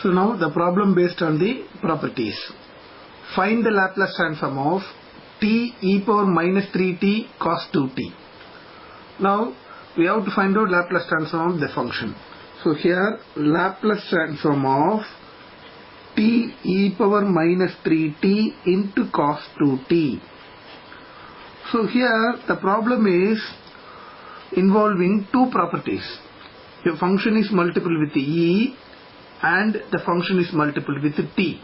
So now the problem based on the properties. Find the Laplace transform of t e power minus 3t cos 2t. Now we have to find out Laplace transform of the function. So here Laplace transform of t e power minus 3t into cos 2t. So here the problem is involving two properties. The function is multiple with e and the function is multiple with t.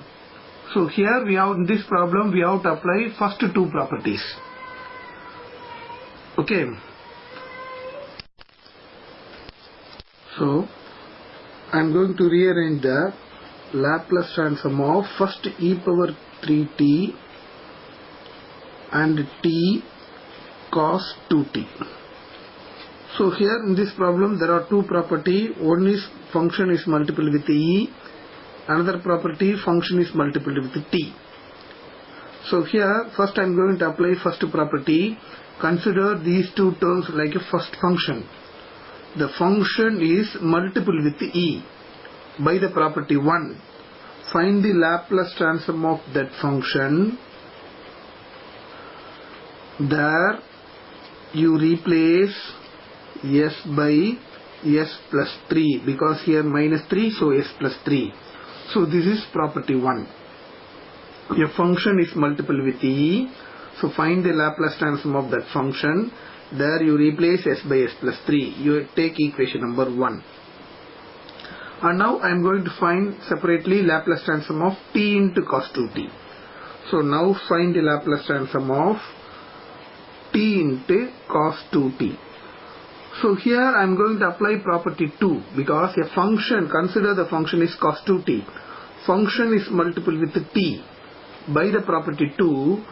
So here we have, in this problem we have to apply first two properties. Okay. So I am going to rearrange the Laplace transform of first e power 3t and t cos 2t. So here in this problem there are two property. One is function is multiple with e, another property function is multiple with t. So here first I am going to apply first property. Consider these two terms like a first function. The function is multiple with e by the property 1. Find the Laplace transform of that function. There you replace s by s plus 3, because here minus 3, so s plus 3. So this is property 1. Your function is multiple with e, so find the Laplace transform of that function. There you replace s by s plus 3. You take equation number 1. And now I am going to find separately Laplace transform of t into cos 2t. So now find the Laplace transform of t into cos 2t. So here I am going to apply property 2, because a function, consider the function is cos 2t. Function is multiple with t. By the property 2,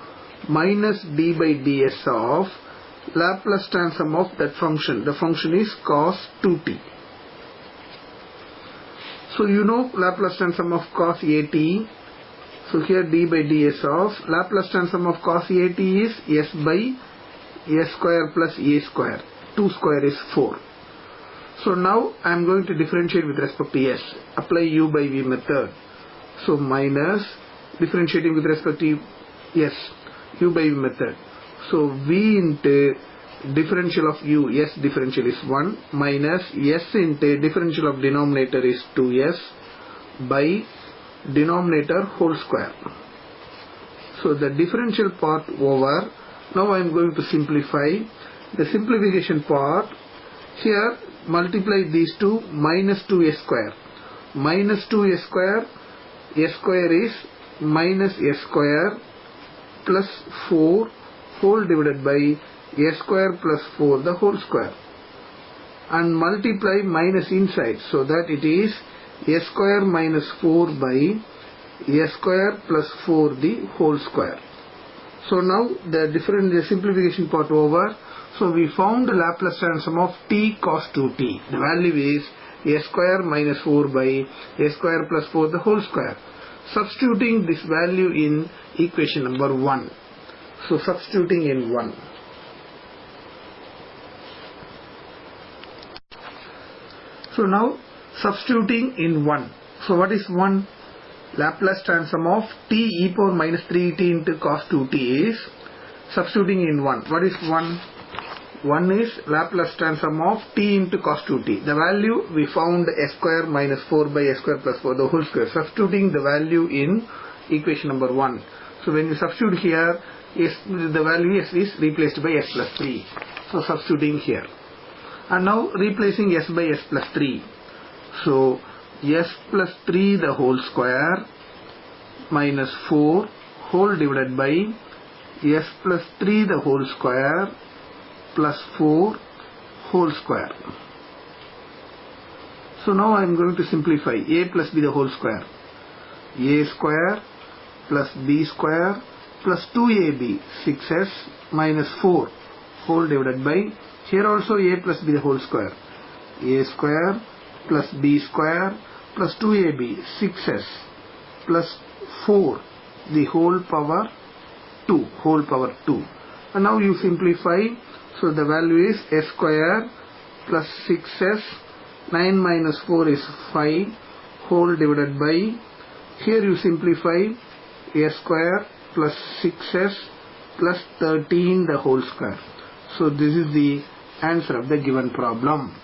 minus d by ds of Laplace transform of that function. The function is cos 2t. So you know Laplace transform of cos at. So here d by ds of Laplace transform of cos at is s by s square plus a square. 2 square is 4. So now I am going to differentiate with respect to s. Apply u by v method. So minus, differentiating with respect to s, u by v method. So v into differential of u, s differential is 1, minus s into differential of denominator is 2s by denominator whole square. So the differential part over. Now I am going to simplify. The simplification part, here multiply these two, minus 2s square. Minus 2s square, s square is minus s square plus 4 whole divided by s square plus 4 the whole square. And multiply minus inside, so that it is s square minus 4 by s square plus 4 the whole square. So now the simplification part over. So we found the Laplace transform of t cos 2t. The value is s square minus 4 by s square plus 4 the whole square. Substituting this value in equation number 1. So substituting in 1. So now substituting in 1. So what is 1? Laplace transform of t e power minus 3t into cos 2t is substituting in 1. What is 1? 1 is Laplace transform of t into cos 2t. The value we found s square minus 4 by s square plus 4 the whole square. Substituting the value in equation number 1. So when you substitute here, the value s is replaced by s plus 3. So substituting here. And now replacing s by s plus 3. So s plus 3 the whole square minus 4 whole divided by s plus 3 the whole square plus 4 whole square. So now I am going to simplify. A plus b the whole square. A square plus b square plus 2ab 6s minus 4 whole divided by, here also a plus b the whole square. A square plus b square plus 2ab 6s plus 4 the whole power 2. And now you simplify. So the value is s square plus 6s, 9 minus 4 is 5, whole divided by, here you simplify, s square plus 6s plus 13 the whole square. So this is the answer of the given problem.